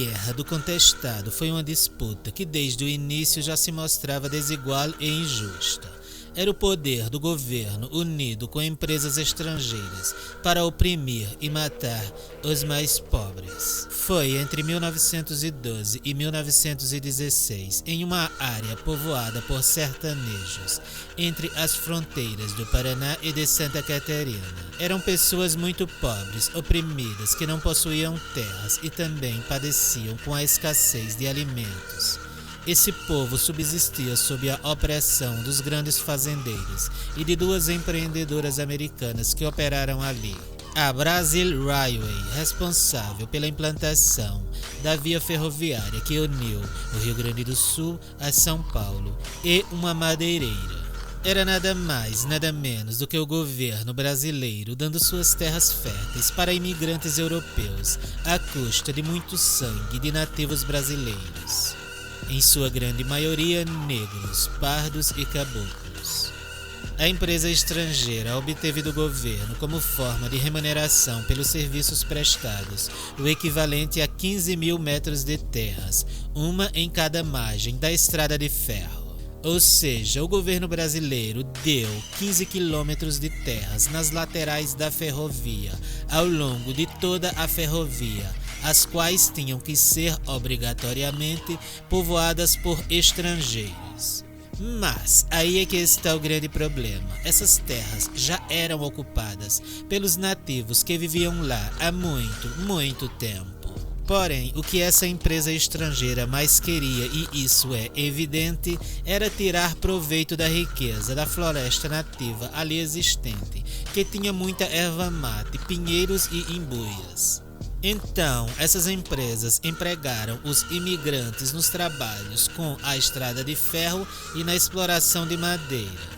Guerra do Contestado foi uma disputa que desde o início já se mostrava desigual e injusta. Era o poder do governo unido com empresas estrangeiras para oprimir e matar os mais pobres. Foi entre 1912 e 1916, em uma área povoada por sertanejos, entre as fronteiras do Paraná e de Santa Catarina. Eram pessoas muito pobres, oprimidas, que não possuíam terras e também padeciam com a escassez de alimentos. Esse povo subsistia sob a opressão dos grandes fazendeiros e de duas empreendedoras americanas que operaram ali. A Brazil Railway, responsável pela implantação da via ferroviária que uniu o Rio Grande do Sul a São Paulo, e uma madeireira. Era nada mais, nada menos do que o governo brasileiro dando suas terras férteis para imigrantes europeus, à custa de muito sangue de nativos brasileiros. Em sua grande maioria negros, pardos e caboclos. A empresa estrangeira obteve do governo como forma de remuneração pelos serviços prestados o equivalente a 15 mil metros de terras, uma em cada margem da estrada de ferro. Ou seja, o governo brasileiro deu 15 quilômetros de terras nas laterais da ferrovia, ao longo de toda a ferrovia, as quais tinham que ser obrigatoriamente povoadas por estrangeiros. Mas aí é que está o grande problema. Essas terras já eram ocupadas pelos nativos que viviam lá há muito tempo. Porém, o que essa empresa estrangeira mais queria, e isso é evidente, era tirar proveito da riqueza da floresta nativa ali existente, que tinha muita erva mate, pinheiros e imbuias. Então, essas empresas empregaram os imigrantes nos trabalhos com a estrada de ferro e na exploração de madeira.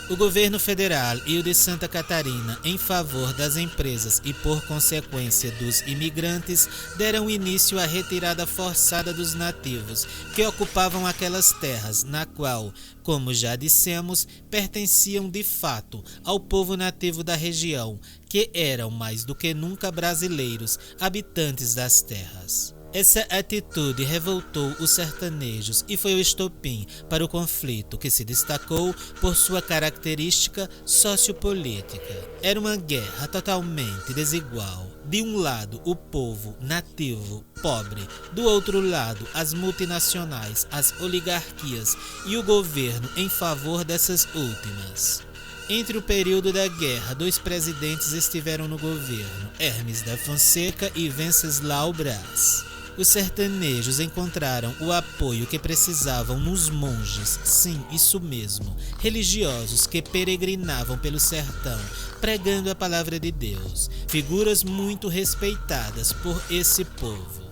O governo federal e o de Santa Catarina, em favor das empresas e por consequência dos imigrantes, deram início à retirada forçada dos nativos que ocupavam aquelas terras, na qual, como já dissemos, pertenciam de fato ao povo nativo da região, que eram mais do que nunca brasileiros, habitantes das terras. Essa atitude revoltou os sertanejos e foi o estopim para o conflito, que se destacou por sua característica sociopolítica. Era uma guerra totalmente desigual. De um lado, o povo nativo, pobre; do outro lado, as multinacionais, as oligarquias e o governo em favor dessas últimas. Entre o período da guerra, dois presidentes estiveram no governo, Hermes da Fonseca e Venceslau Braz. Os sertanejos encontraram o apoio que precisavam nos monges, sim, isso mesmo, religiosos que peregrinavam pelo sertão, pregando a palavra de Deus, figuras muito respeitadas por esse povo.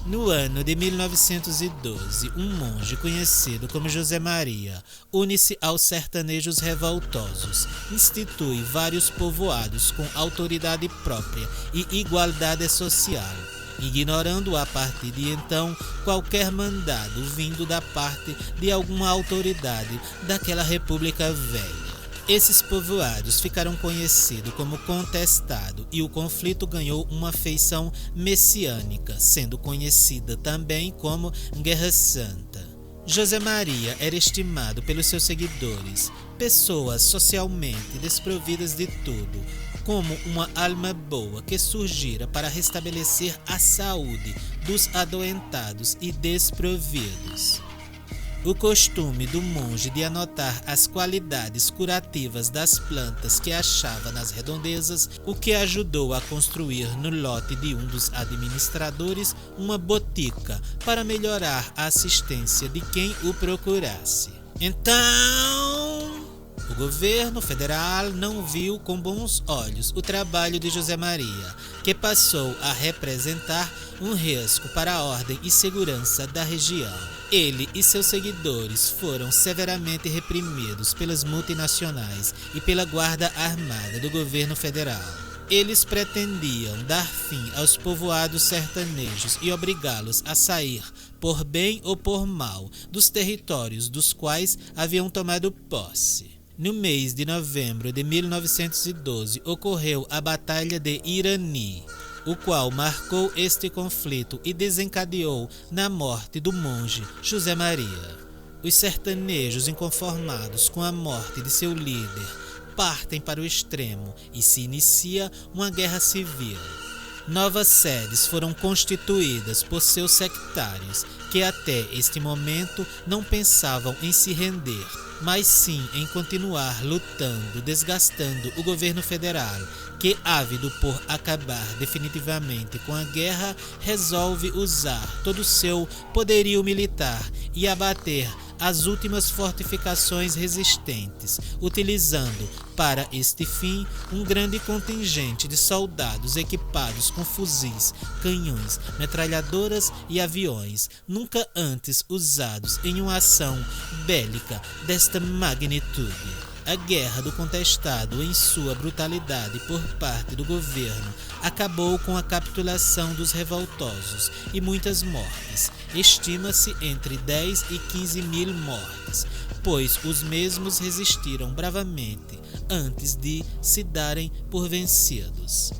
No ano de 1912, um monge conhecido como José Maria une-se aos sertanejos revoltosos, institui vários povoados com autoridade própria e igualdade social, ignorando a partir de então qualquer mandado vindo da parte de alguma autoridade daquela república velha. Esses povoados ficaram conhecidos como Contestado e o conflito ganhou uma feição messiânica, sendo conhecida também como Guerra Santa. José Maria era estimado pelos seus seguidores, pessoas socialmente desprovidas de tudo, como uma alma boa que surgira para restabelecer a saúde dos adoentados e desprovidos. O costume do monge de anotar as qualidades curativas das plantas que achava nas redondezas, o que ajudou a construir no lote de um dos administradores uma botica para melhorar a assistência de quem o procurasse. Então, o governo federal não viu com bons olhos o trabalho de José Maria, que passou a representar um risco para a ordem e segurança da região. Ele e seus seguidores foram severamente reprimidos pelas multinacionais e pela Guarda Armada do governo federal. Eles pretendiam dar fim aos povoados sertanejos e obrigá-los a sair, por bem ou por mal, dos territórios dos quais haviam tomado posse. No mês de novembro de 1912, ocorreu a Batalha de Irani. o qual marcou este conflito e desencadeou na morte do monge José Maria. Os sertanejos, inconformados com a morte de seu líder, partem para o extremo e se inicia uma guerra civil. Novas sedes foram constituídas por seus sectários, que até este momento não pensavam em se render, mas sim em continuar lutando, desgastando o governo federal, que, ávido por acabar definitivamente com a guerra, resolve usar todo o seu poderio militar e abater as últimas fortificações resistentes, utilizando para este fim um grande contingente de soldados equipados com fuzis, canhões, metralhadoras e aviões, nunca antes usados em uma ação bélica desta magnitude. A Guerra do Contestado, em sua brutalidade por parte do governo, acabou com a capitulação dos revoltosos e muitas mortes. Estima-se entre 10 e 15 mil mortes, pois os mesmos resistiram bravamente antes de se darem por vencidos.